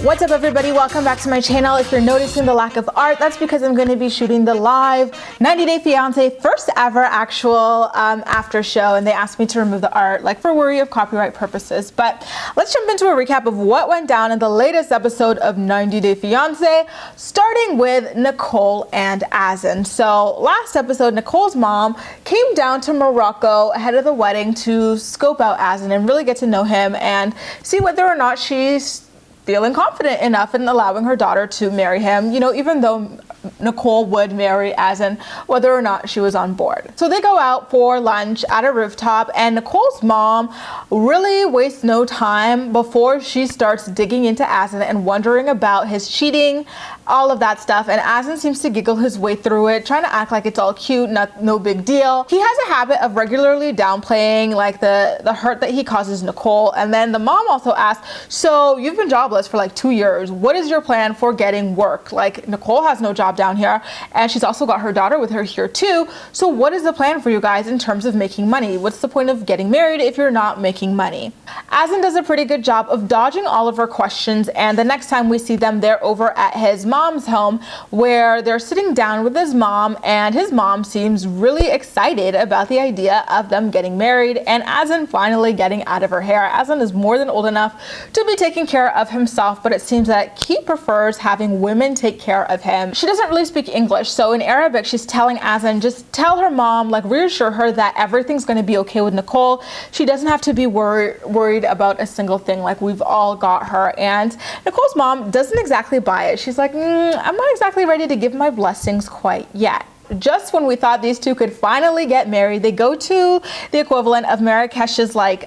What's up everybody, welcome back to my channel. If you're noticing the lack of art, that's because I'm going to be shooting the live 90 Day Fiance first ever actual after show, and they asked me to remove the art like for worry of copyright purposes. But let's jump into a recap of what went down in the latest episode of 90 Day Fiance, starting with Nicole and Azan. So last episode, Nicole's mom came down to Morocco ahead of the wedding to scope out Azan and really get to know him and see whether or not she's feeling confident enough in allowing her daughter to marry him, you know, even though Nicole would marry Azan, whether or not she was on board. So they go out for lunch at a rooftop, and Nicole's mom really wastes no time before she starts digging into Azan and wondering about his cheating, all of that stuff. And Azan seems to giggle his way through it, trying to act like it's all cute, no big deal. He has a habit of regularly downplaying like the hurt that he causes Nicole. And then the mom also asks, so you've been jobless for like 2 years. What is your plan for getting work? Like, Nicole has no job down here, and she's also got her daughter with her here too. So what is the plan for you guys in terms of making money? What's the point of getting married if you're not making money? Azan does a pretty good job of dodging all of her questions, and the next time we see them, they're over at his mom's home where they're sitting down with his mom, and his mom seems really excited about the idea of them getting married and Azan finally getting out of her hair. Azan is more than old enough to be taking care of himself, but it seems that he prefers having women take care of him. She doesn't really speak English, so in Arabic she's telling Azan, just tell her mom, like reassure her that everything's going to be okay with Nicole. She doesn't have to be worried about a single thing, like we've all got her. And Nicole's mom doesn't exactly buy it. She's like, I'm not exactly ready to give my blessings quite yet. Just when we thought these two could finally get married, they go to the equivalent of Marrakesh's like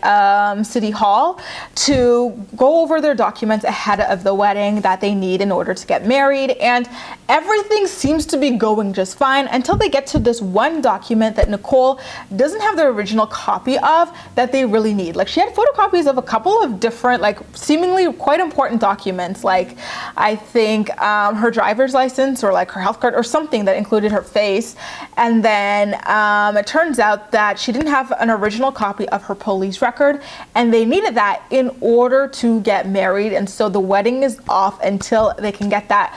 city hall to go over their documents ahead of the wedding that they need in order to get married, and everything seems to be going just fine until they get to this one document that Nicole doesn't have the original copy of that they really need. Like, she had photocopies of a couple of different like seemingly quite important documents, like I think her driver's license or like her health card or something that included her face. And then it turns out that she didn't have an original copy of her police record, and they needed that in order to get married, and so the wedding is off until they can get that.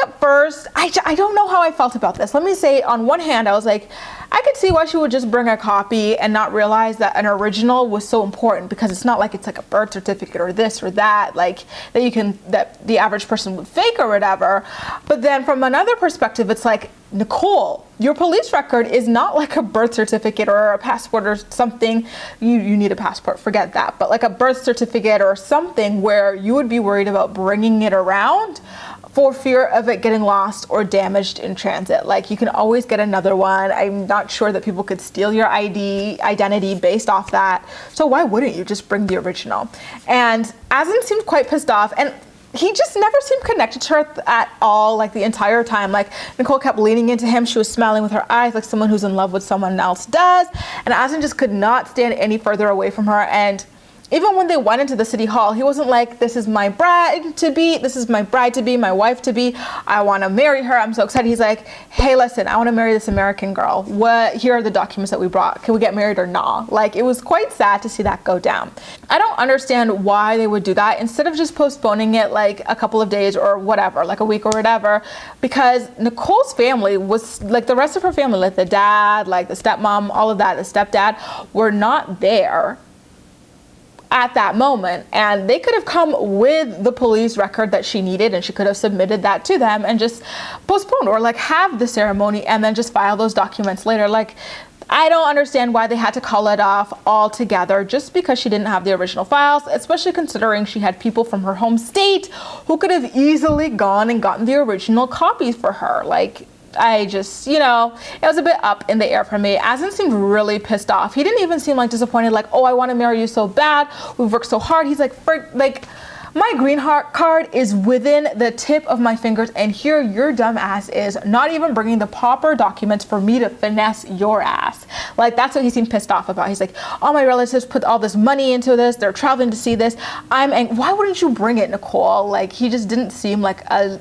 At first, I don't know how I felt about this. Let me say, on one hand, I was like, I could see why she would just bring a copy and not realize that an original was so important, because it's not like it's like a birth certificate or this or that, like that the average person would fake or whatever. But then from another perspective, it's like, Nicole, your police record is not like a birth certificate or a passport or something. You need a passport, forget that. But like a birth certificate or something where you would be worried about bringing it around for fear of it getting lost or damaged in transit. Like, you can always get another one. I'm not sure that people could steal your identity based off that. So why wouldn't you just bring the original? And Azan seemed quite pissed off, and he just never seemed connected to her at all, like the entire time. Like, Nicole kept leaning into him. She was smiling with her eyes like someone who's in love with someone else does. And Azan just could not stand any further away from her. And even when they went into the city hall, he wasn't like, this is my bride to be, my wife to be, I want to marry her, I'm so excited. He's like, hey, listen, I want to marry this American girl. Here are the documents that we brought. Can we get married or not? Like, it was quite sad to see that go down. I don't understand why they would do that instead of just postponing it like a couple of days or whatever, like a week or whatever, because Nicole's family was like, the rest of her family, like the dad, like the stepmom, all of that, the stepdad, were not there at that moment, and they could have come with the police record that she needed, and she could have submitted that to them and just postponed or like have the ceremony and then just file those documents later. Like, I don't understand why they had to call it off altogether just because she didn't have the original files, especially considering she had people from her home state who could have easily gone and gotten the original copies for her. Like, I just, it was a bit up in the air for me. Azan seemed really pissed off. He didn't even seem like disappointed, like, oh, I want to marry you so bad. We've worked so hard. He's like, my green card is within the tip of my fingers, and here your dumb ass is not even bringing the proper documents for me to finesse your ass. Like, that's what he seemed pissed off about. He's like, all my relatives put all this money into this. They're traveling to see this. Why wouldn't you bring it, Nicole? Like, he just didn't seem like a,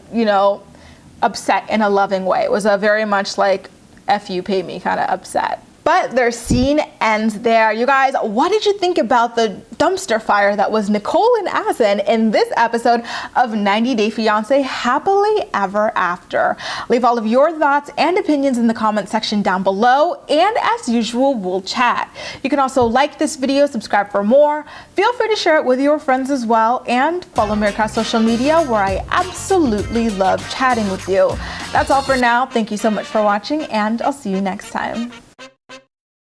upset in a loving way. It was a very much like, F you, pay me kind of upset. But their scene ends there. You guys, what did you think about the dumpster fire that was Nicole and Azan in this episode of 90 Day Fiance Happily Ever After? Leave all of your thoughts and opinions in the comment section down below, and as usual, we'll chat. You can also like this video, subscribe for more. Feel free to share it with your friends as well, and follow me across social media where I absolutely love chatting with you. That's all for now. Thank you so much for watching, and I'll see you next time.